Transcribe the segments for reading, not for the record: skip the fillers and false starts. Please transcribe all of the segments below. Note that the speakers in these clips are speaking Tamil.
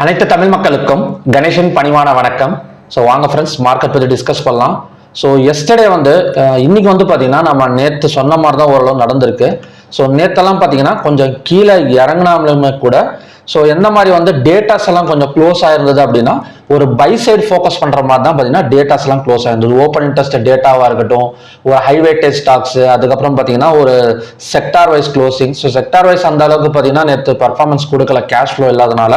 அனைத்து தமிழ் மக்களுக்கும் கணேஷன் பணிவான வணக்கம். ஸோ வாங்க ஃப்ரெண்ட்ஸ், மார்க்கெட் பற்றி டிஸ்கஸ் பண்ணலாம். ஸோ எஸ்டர்டே இன்னைக்கு பார்த்தீங்கன்னா நம்ம நேற்று சொன்ன மாதிரி தான் ஓரளவு நடந்திருக்கு. ஸோ நேற்றெல்லாம் பார்த்தீங்கன்னா கொஞ்சம் கீழே இறங்கினாலுமே கூட ஸோ எந்த மாதிரி டேட்டாஸ் எல்லாம் கொஞ்சம் க்ளோஸ் ஆயிருந்தது அப்படின்னா ஒரு பை சைடு ஃபோக்கஸ் பண்ணுற மாதிரி தான் பார்த்தீங்கன்னா டேட்டாஸ் எல்லாம் க்ளோஸ் ஆயிருந்தது. ஓப்பன் இன்ட்ரெஸ்ட் டேட்டாவாக இருக்கட்டும், ஒரு ஹைவேட்டேஜ் ஸ்டாக்ஸ், அதுக்கப்புறம் பார்த்தீங்கன்னா ஒரு sector wise closing. So sector wise அந்த அளவுக்கு பார்த்தீங்கன்னா நேற்று பர்ஃபார்மன்ஸ் கொடுக்கல, கேஷ் ஃப்ளோ இல்லாதனால.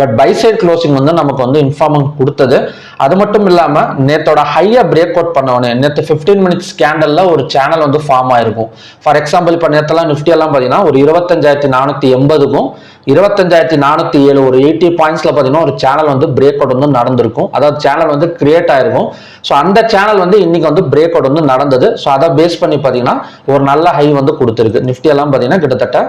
பட் பை சைடு க்ளோசிங் நமக்கு இன்ஃபார்மன்ஸ் கொடுத்தது. அது மட்டும் இல்லாமல் நேற்றோட ஹையை பிரேக் அவுட் பண்ணவனே நேற்று 15 மினிட்ஸ் கேண்டலில் ஒரு சேனல் ஃபார்ம் ஆயிருக்கும். ஃபார் எக்ஸாம்பிள் இப்போ நேற்றெல்லாம் நிஃப்டியெல்லாம் பார்த்தீங்கன்னா ஒரு 25,480க்கும் 25,407 ஒரு 80 பாயிண்ட்ஸ்ல பார்த்தீங்கன்னா ஒரு சேனல் பிரேக் அவுட் நடந்திருக்கும். அதாவது சேனல் கிரியேட் ஆயிருக்கும். ஸோ அந்த சேனல் இன்னைக்கு பிரேக் அவுட் நடந்தது. ஸோ அதை பேஸ் பண்ணி பார்த்தீங்கன்னா ஒரு நல்ல ஹை கொடுத்துருக்கு. நிஃப்டி எல்லாம் பார்த்தீங்கன்னா கிட்டத்தட்ட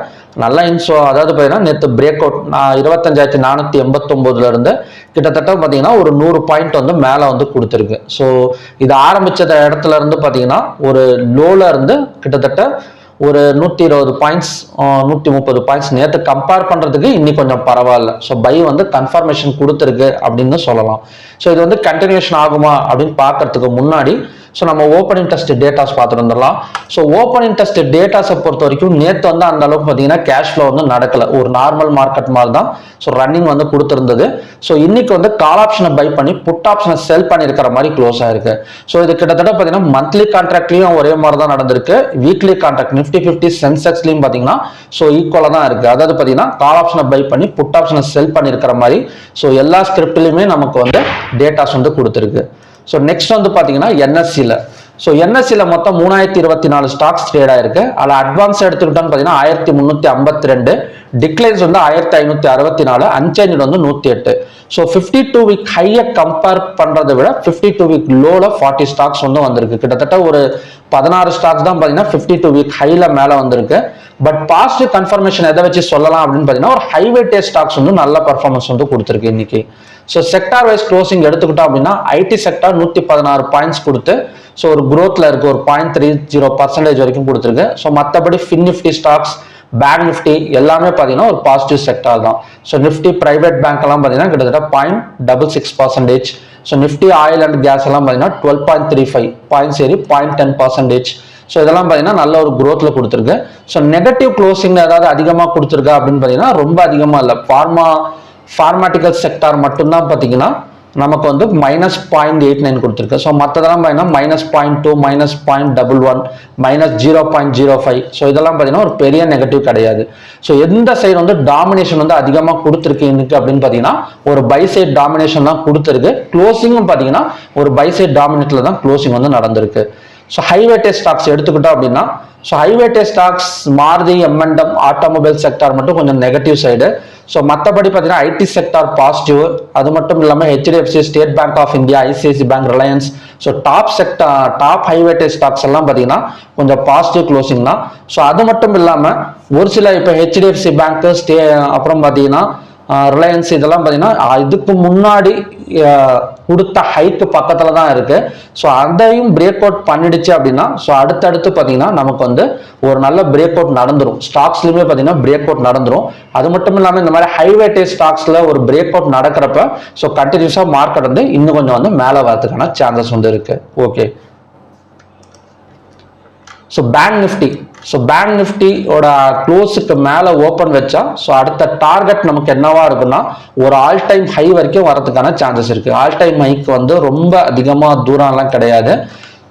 நல்ல இன்சோ, அதாவது பார்த்தீங்கன்னா நேற்று பிரேக் அவுட் 25,489 இருந்து கிட்டத்தட்ட பார்த்தீங்கன்னா ஒரு 100 பாயிண்ட் மேலே கொடுத்துருக்கு. ஸோ இது ஆரம்பிச்ச இடத்துல இருந்து பார்த்தீங்கன்னா ஒரு லோல இருந்து கிட்டத்தட்ட ஒரு 120 பாயிண்ட்ஸ் 130 பாயிண்ட்ஸ் நேற்று கம்பேர் பண்றதுக்கு இன்னைக்கு கொஞ்சம் பரவாயில்ல. ஸோ பை கன்ஃபர்மேஷன் கொடுத்துருக்கு அப்படின்னு சொல்லலாம். ஸோ இது கண்டினியூஷன் ஆகுமா அப்படின்னு பார்க்கறதுக்கு முன்னாடி ஸோ நம்ம ஓப்பன் இன்ட்ரெஸ்ட் டேட்டாஸ் பார்த்துட்டு வந்துடலாம். ஸோ ஓப்பன் இன்ட்ரெஸ்ட் டேட்டாஸை பொறுத்த வரைக்கும் நேற்று அந்த அளவுக்கு பார்த்தீங்கன்னா கேஷ் ஃப்ளோ நடக்கல. ஒரு நார்மல் மார்க்கெட் மாதிரி தான் ஸோ ரன்னிங் கொடுத்துருந்தது. ஸோ இன்னைக்கு கால் ஆப்ஷனை பை பண்ணி புட் ஆப்ஷனை செல் பண்ணியிருக்கிற மாதிரி க்ளோஸ் ஆயிருக்கு. ஸோ இது கிட்டத்தட்ட பார்த்தீங்கன்னா மந்த்லி கான்ட்ராக்ட்லையும் ஒரே மாதிரி தான் நடந்திருக்கு. வீக்லி கான்ட்ராக்ட் நிஃப்டி 50 சென்செக்ஸ்லையும் பார்த்தீங்கன்னா ஸோ ஈக்குவலாக தான் இருக்கு. அதாவது பார்த்தீங்கன்னா கால் ஆப்ஷனை பை பண்ணி புட் ஆப்ஷனை செல் பண்ணியிருக்கிற மாதிரி ஸோ எல்லா ஸ்கிரிப்ட்லையுமே நமக்கு டேட்டாஸ் கொடுத்துருக்கு. ஸோ நெக்ஸ்ட் பார்த்தீங்கன்னா என்எஸ்சியில் ஸோ என்எஸ்சியில் மொத்தம் 3024 ஸ்டாக்ஸ் ட்ரேட் ஆயிருக்கு. அதில் அட்வான்ஸ் எடுத்துக்கிட்டோன்னு பார்த்தீங்கன்னா 1352, டிக்ளைன்ஸ் 1564, அன்சேஞ்ச் 108. ஸோ 52 வீக் ஹையை கம்பேர் பண்ணுறதை விட 52 வீக் லோவில் 40 ஸ்டாக்ஸ் வந்திருக்கு. கிட்டத்தட்ட ஒரு 16 ஸ்டாக்ஸ் தான் பார்த்தீங்கன்னா 52 வீக் ஹைல மேலே வந்திருக்கு. பட் பாசிட்டிவ் கன்ஃபர்மேஷன் எதை வச்சு சொல்லலாம் அப்படின்னு பார்த்தீங்கன்னா ஒரு ஹைவேட்டேஜ் ஸ்டாக்ஸ் நல்ல பர்ஃபார்மன்ஸ் கொடுத்துருக்கு இன்னைக்கு. ஸோ செக்டார் வைஸ் க்ளோசிங் எடுத்துக்கிட்டோம் அப்படின்னா ஐடி செக்டார் 116 பாயிண்ட்ஸ் கொடுத்து ஸோ ஒரு குரோத்ல இருக்கு. ஒரு 0.30% வரைக்கும் கொடுத்துருக்கு. ஸோ மற்றபடி Fin Nifty stocks, bank Nifty எல்லாமே பார்த்தீங்கன்னா ஒரு பாசிட்டிவ் செக்டார் தான். ஸோ நிஃப்டி பிரைவேட் பேங்க் எல்லாம் பார்த்தீங்கன்னா கிட்டத்தட்ட 0.66%. So Nifty oil and gas எல்லாம் பார்த்தீங்கன்னா 12.35 பாயிண்ட்ஸ் ஏறி 0.10%. ஸோ இதெல்லாம் பார்த்தீங்கன்னா நல்ல ஒரு குரோத்ல கொடுத்துருக்கு. ஸோ நெகட்டிவ் க்ளோசிங் ஏதாவது அதிகமாக கொடுத்துருக்கா அப்படின்னு பார்த்தீங்கன்னா ரொம்ப அதிகமாக இல்லை. ஃபார்மாட்டிக்கல் செக்டார் மட்டும்தான் பார்த்தீங்கன்னா நமக்கு -0.89 கொடுத்துருக்கு. ஸோ மற்றதெல்லாம் பார்த்தீங்கன்னா -0.2, -0.11, -0.05. ஸோ இதெல்லாம் பார்த்தீங்கன்னா ஒரு பெரிய நெகட்டிவ் கிடையாது. ஸோ எந்த சைடு டாமினேஷன் அதிகமாக கொடுத்துருக்கு இன்னைக்கு அப்படின்னு பார்த்தீங்கன்னா ஒரு பை சைட் டாமினேஷன் தான் கொடுத்துருக்கு. க்ளோசிங்கும் பார்த்தீங்கன்னா ஒரு பை சைட் டாமினேட்ல தான் க்ளோசிங் நடந்திருக்கு. ஸோ ஹைவேட்டேஜ் ஸ்டாக்ஸ் எடுத்துக்கிட்டோம் அப்படின்னா so ஹைவேட்டேஜ் stocks Maruti, M&M, automobile sector மட்டும் கொஞ்சம் நெகட்டிவ் சைடு. ஸோ மற்றபடி பார்த்தீங்கன்னா ஐடி செக்டார் பாசிட்டிவ். அது மட்டும் இல்லாமல் HDFC, State Bank of India, ICICI bank, Reliance, so top high weightage stocks எல்லாம் பார்த்தீங்கன்னா கொஞ்சம் பாசிட்டிவ் க்ளோசிங் தான். ஸோ அது மட்டும் இல்லாமல் ஒரு சில இப்போ HDFC பேங்க், அப்புறம் பார்த்தீங்கன்னா ரிலையன்ஸ் இதெல்லாம் பார்த்தீங்கன்னா இதுக்கு முன்னாடி கொடுத்த ஹைக்கு பக்கத்தில் தான் இருக்கு. ஸோ அதையும் பிரேக் அவுட் பண்ணிடுச்சு அப்படின்னா ஸோ அடுத்தடுத்து பார்த்தீங்கன்னா நமக்கு ஒரு நல்ல பிரேக் அவுட் நடந்துடும். ஸ்டாக்ஸ்லையுமே பார்த்தீங்கன்னா பிரேக் அவுட் நடந்துடும். அது மட்டும் இல்லாமல் இந்த மாதிரி ஹைவேட்டேஜ் ஸ்டாக்ஸ்ல ஒரு பிரேக் அவுட் நடக்கிறப்ப ஸோ கண்டினியூஸாக மார்க்கெட் இன்னும் கொஞ்சம் மேலே வரதுக்கான சான்சஸ் இருக்கு. ஓகே. ஸோ பேங்க் நிஃப்டியோட க்ளோஸுக்கு மேலே ஓப்பன் வச்சா ஸோ அடுத்த டார்கெட் நமக்கு என்னவா இருக்குன்னா ஒரு ஆல் டைம் ஹை வரைக்கும் வரதுக்கான சான்சஸ் இருக்கு. ஆல் டைம் ஹைக்கு ரொம்ப அதிகமாக தூரம்லாம் கிடையாது.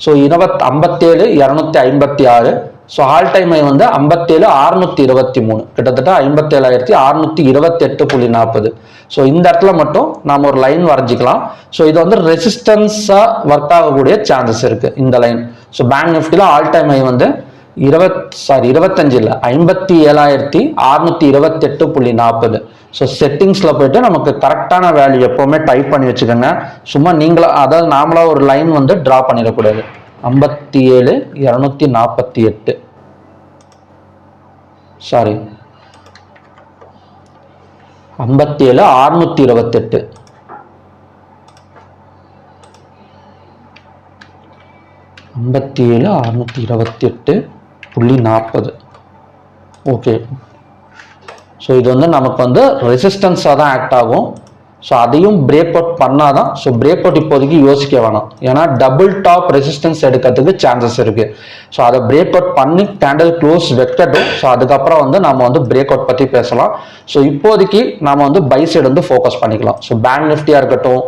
So 57,256. So all time high 57,623, கிட்டத்தட்ட 57,628.40. ஸோ இந்த இடத்துல மட்டும் நாம் ஒரு லைன் வரைஞ்சிக்கலாம். ஸோ இது ரெசிஸ்டன்ஸா ஒர்க் ஆகக்கூடிய சான்சஸ் இருக்கு இந்த லைன். ஸோ பேங்க் நிஃப்டியில் ஆல் டைம் ஹை 57,628.40. ஸோ செட்டிங்ஸ்ல போயிட்டு நமக்கு கரெக்டான வேல்யூ எப்பவுமே டைப் பண்ணி வச்சுக்கோங்க. சும்மா நீங்களா அதாவது நாமளா ஒரு லைன் டிரா பண்ணிடக்கூடாது. 57,248 சாரி 57,628 57,628.40. ஓகே. ஸோ இது நமக்கு ரெசிஸ்டன்ஸாக தான் ஆக்ட் ஆகும். ஸோ அதையும் பிரேக் அவுட் பண்ணாதான். ஸோ பிரேக் அவுட் இப்போதைக்கு யோசிக்க வேணாம், ஏன்னா டபுள் டாப் ரெசிஸ்டன்ஸ் எடுக்கிறதுக்கு சான்சஸ் இருக்கு. ஸோ அதை பிரேக் அவுட் பண்ணி கேண்டில் க்ளோஸ் வைக்கட்டும். ஸோ அதுக்கப்புறம் வந்து நம்ம வந்து பிரேக் அவுட் பற்றி பேசலாம். ஸோ இப்போதைக்கு நம்ம வந்து பை சைடு வந்து ஃபோக்கஸ் பண்ணிக்கலாம். ஸோ பேங்க் நிஃப்டியாக இருக்கட்டும்,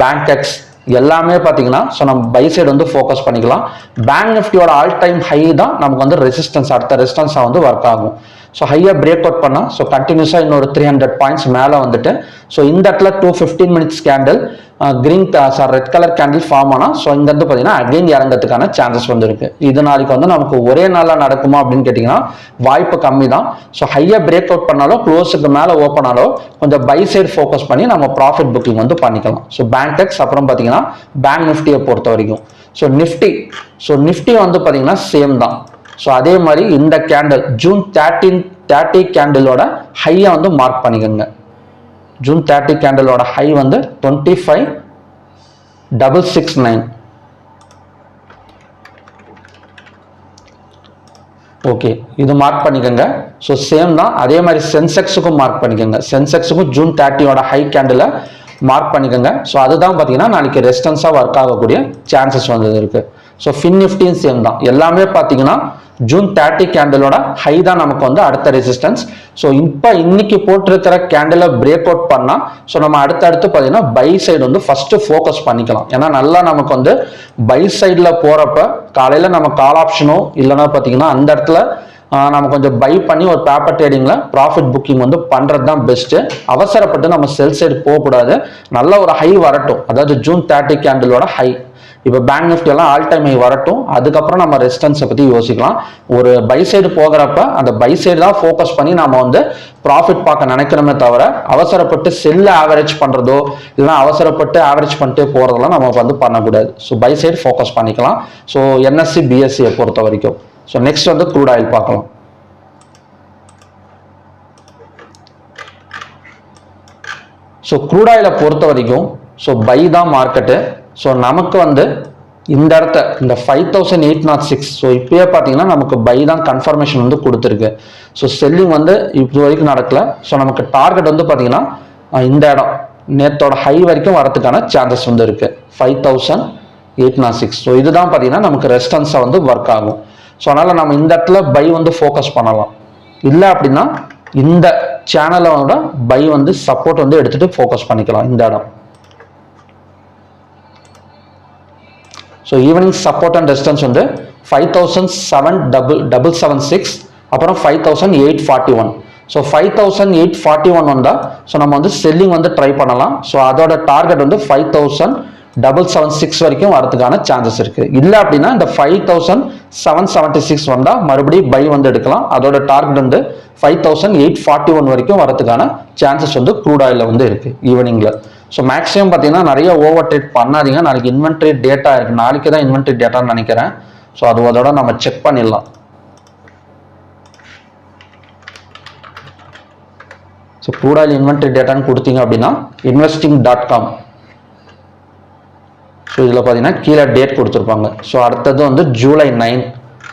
பேங்க் எக்ஸ் எல்லாமே பார்த்தீங்கன்னா ஸோ நம்ம பை சைடு வந்து ஃபோக்கஸ் பண்ணிக்கலாம். பேங்க் நிஃப்டியோட ஆல் டைம் ஹை தான் நமக்கு வந்து ரெசிஸ்டன்ஸ், அடுத்த ரெசிஸ்டன்ஸாக வந்து ஒர்க் ஆகும். ஸோ ஹையாக பிரேக் அவுட் பண்ணால் ஸோ கண்டினியூஸாக இன்னொரு 300 பாயிண்ட்ஸ் மேலே வந்துட்டு ஸோ இந்த இடத்துல 215 minutes candle red colour candle form ஆனால் ஸோ இங்கேருந்து பார்த்தீங்கன்னா அகைன் இறங்கிறதுக்கான சான்சஸ் வந்து இருக்கு. இது நாளைக்கு வந்து நமக்கு ஒரே நாளாக நடக்குமா அப்படின்னு கேட்டிங்கன்னா வாய்ப்பு கம்மி தான். ஸோ ஹையாக பிரேக் அவுட் பண்ணாலும் க்ளோஸுக்கு மேலே ஓப்பனாலோ கொஞ்சம் பை சைடு ஃபோக்கஸ் பண்ணி நம்ம ப்ராஃபிட் புக்கிங் வந்து பண்ணிக்கலாம். ஸோ பேங்க் எக்ஸ் அப்புறம் பார்த்தீங்கன்னா பேங்க் நிஃப்டியை பொறுத்த வரைக்கும் ஸோ நிஃப்டி வந்து பார்த்தீங்கன்னா சேம் தான். ஸோ அதே மாதிரி இந்த கேண்டில் ஜூன் 30 கேண்டிலோட ஹையை வந்து மார்க் பண்ணிக்கோங்க. ஜூன் 30 கேண்டிலோட ஹை வந்து 25,669. ஓகே, இது மார்க் பண்ணிக்கோங்க. ஸோ சேம் தான். அதே மாதிரி சென்செக்ஸுக்கும் மார்க் பண்ணிக்கோங்க. சென்செக்ஸுக்கும் ஜூன் 30 ஹை கேண்டில் மார்க் பண்ணிக்கோங்க. ஸோ அதுதான் பார்த்தீங்கன்னா நாளைக்கு ரெசிஸ்டன்ஸாக ஒர்க் ஆகக்கூடிய சான்சஸ் வந்து இருக்கு. ஸோ ஃபின் நிஃப்டியும் சேம் தான். எல்லாமே பார்த்தீங்கன்னா ஜூன் 30 கேண்டிலோட ஹை தான் நமக்கு வந்து அடுத்த ரெசிஸ்டன்ஸ். ஸோ இப்போ இன்னைக்கு போட்டிருக்கிற கேண்டிலை பிரேக் அவுட் பண்ணால் ஸோ நம்ம அடுத்தடுத்து பார்த்தீங்கன்னா பை சைடு வந்து ஃபர்ஸ்ட் ஃபோக்கஸ் பண்ணிக்கலாம். ஏன்னா நல்லா நமக்கு வந்து பை சைடில் போகிறப்ப காலையில் நம்ம கால் ஆப்ஷனோ இல்லைன்னா பார்த்தீங்கன்னா அந்த இடத்துல நம்ம கொஞ்சம் பை பண்ணி ஒரு பேப்பர் ட்ரேடிங்கில் ப்ராஃபிட் புக்கிங் வந்து பண்ணுறது தான் பெஸ்ட்டு. அவசரப்பட்டு நம்ம செல் சைடு போகக்கூடாது. நல்ல ஒரு ஹை வரட்டும், அதாவது ஜூன் 30 கேண்டிலோட ஹை. இப்போ பேங்க் நிஃப்டி எல்லாம் ஆல் டைம் ஹை வரட்டும், அதுக்கப்புறம் நம்ம ரெசிஸ்டன்ஸை பற்றி யோசிக்கலாம். ஒரு பை சைடு போகிறப்ப அந்த பை சைடு தான் ஃபோக்கஸ் பண்ணி நம்ம வந்து ப்ராஃபிட் பார்க்க நினைக்கிறோமே தவிர அவசரப்பட்டு செல்லை ஆவரேஜ் பண்ணுறதோ இல்லைன்னா அவசரப்பட்டு ஆவரேஜ் பண்ணிட்டே போகிறதெல்லாம் நம்ம வந்து பண்ணக்கூடாது. ஸோ பை சைடு ஃபோக்கஸ் பண்ணிக்கலாம். ஸோ என்எஸ்சி பிஎஸ்சியை பொறுத்த வரைக்கும். ஸோ நெக்ஸ்ட் வந்து க்ரூட் ஆயில் பார்க்கலாம். ஸோ க்ரூட் ஆயிலை பொறுத்த வரைக்கும் ஸோ பை தான் மார்க்கெட்டு. ஸோ நமக்கு வந்து இந்த இடத்த இந்த 5,806 ஸோ இப்பயே பார்த்தீங்கன்னா நமக்கு பை தான் கன்ஃபர்மேஷன் வந்து கொடுத்துருக்கு. ஸோ செல்லிங் வந்து இது வரைக்கும் நடக்கல. ஸோ நமக்கு டார்கெட் வந்து பார்த்தீங்கன்னா இந்த இடம் நேத்தோட ஹை வரைக்கும் வரதுக்கான சான்சஸ் வந்து இருக்கு 5,806. ஸோ இதுதான் பார்த்தீங்கன்னா நமக்கு ரெசிஸ்டன்ஸாக வந்து ஒர்க் ஆகும். ஸோ அதனால் நம்ம இந்த இடத்துல பை வந்து ஃபோக்கஸ் பண்ணலாம். இல்லை அப்படின்னா இந்த சேனலோட பை வந்து சப்போர்ட் வந்து எடுத்துகிட்டு ஃபோக்கஸ் பண்ணிக்கலாம் இந்த இடம். So evening support and resistance வந்து 5,776 அப்புறம் 5,841. ஸோ 5,841 வந்தால் ஸோ நம்ம வந்து செல்லிங் வந்து ட்ரை பண்ணலாம். ஸோ அதோட டார்கெட் வந்து 5,776 வரைக்கும் வரதுக்கான சான்சஸ் இருக்கு. இல்லை அப்படின்னா இந்த 5,776 வந்தால் மறுபடியும் பை வந்து எடுக்கலாம். அதோட டார்கெட் வந்து 5,841 வரைக்கும் வரதுக்கான சான்சஸ் வந்து க்ரூட் ஆயிலில் வந்து இருக்கு ஈவினிங்ல. ஸோ மேக்ஸிமம் பார்த்தீங்கன்னா நிறைய ஓவர் ட்ரேட் பண்ணாதீங்க. நாளைக்கு இன்வென்ட்ரி டேட்டா இருக்கு, நாளைக்கு தான் இன்வென்ட்ரி டேட்டான்னு நினைக்கிறேன். ஸோ அதோட நம்ம செக் பண்ணிடலாம். ஸோ க்ரூட் ஆயில் இன்வென்ட்ரி டேட்டான்னு கொடுத்தீங்க அப்படின்னா investing.com. ஸோ இதில் பார்த்தீங்கன்னா கீழே டேட் கொடுத்துருப்பாங்க. ஸோ அடுத்தது வந்து July 9.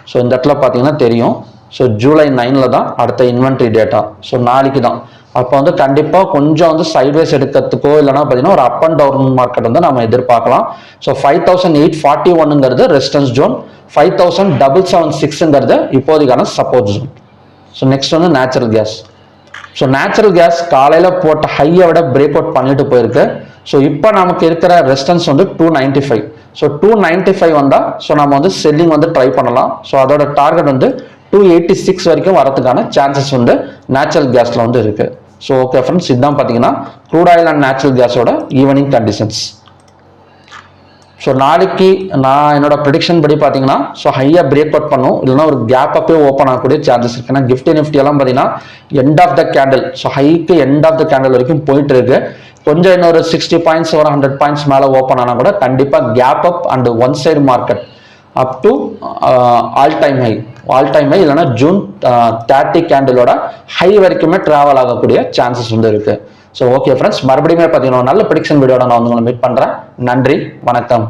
ஸோ இந்த இடத்துல பார்த்தீங்கன்னா தெரியும். ஸோ July 9 தான் அடுத்த இன்வென்ட்ரி டேட்டா. ஸோ நாளைக்கு தான். அப்போ வந்து கண்டிப்பாக கொஞ்சம் வந்து சைட்வேஸ் எடுக்கிறதுக்கோ இல்லைனா பார்த்தீங்கன்னா ஒரு அப் அண்ட் டவுன் மார்க்கெட் வந்து நம்ம எதிர்பார்க்கலாம். ஸோ 5,841ங்கிறது ரெசிஸ்டன்ஸ் ஜோன், 5,776ங்கிறது இப்போதைக்கான சப்போர்ட் ஜோன். ஸோ நெக்ஸ்ட் வந்து natural gas. So natural gas காலையில் போட்ட ஹையை விட பிரேக் அவுட் பண்ணிட்டு போயிருக்கு. ஸோ இப்போ நமக்கு இருக்கிற ரெசிஸ்டன்ஸ் வந்து 295. ஸோ 295 வந்தால் ஸோ நம்ம வந்து செல்லிங் வந்து ட்ரை பண்ணலாம். ஸோ அதோட டார்கெட் வந்து 286 வரைக்கும் வரதுக்கான சான்சஸ் வந்து நேச்சுரல் கேஸ்ல வந்து இருக்கு. ஸோ ஓகே ஃப்ரெண்ட்ஸ், இதுதான் பார்த்தீங்கன்னா க்ரூட் ஆயில் அண்ட் நேச்சுரல் கேஸோட ஈவினிங் கண்டிஷன்ஸ். ஸோ நாளைக்கு நான் என்னோட ப்ரெடிக்ஷன் படி பார்த்தீங்கன்னா ஸோ ஹையாக பிரேக் அவுட் பண்ணும், இல்லைன்னா ஒரு கேப் அப்பே ஓப்பன் ஆகக்கூடிய சான்சஸ் இருக்கு. ஏன்னா நிஃப்டி எல்லாம் பார்த்தீங்கன்னா end of the candle, so ஹைக்கு எண்ட் ஆஃப் த கேண்டில் வரைக்கும் போயிட்டு இருக்கு. கொஞ்சம் இன்னொரு 60 பாயிண்ட்ஸ் ஒரு 100 பாயிண்ட்ஸ் மேலே ஓப்பன் ஆனால் கூட கண்டிப்பாக gap up and one side market up to all time high இல்லைன்னா ஜூன் 30 கேண்டிலோட ஹை வரைக்குமே டிராவல் ஆகக்கூடிய சான்சஸ் வந்து இருக்கு. ஸோ ஓகே ஃப்ரெண்ட்ஸ், மறுபடியும் பார்த்தீங்கன்னா நல்ல ப்ரெடிக்ஷன் வீடியோட நான் வந்து உங்களை மீட் பண்ணுறேன். நன்றி, வணக்கம்.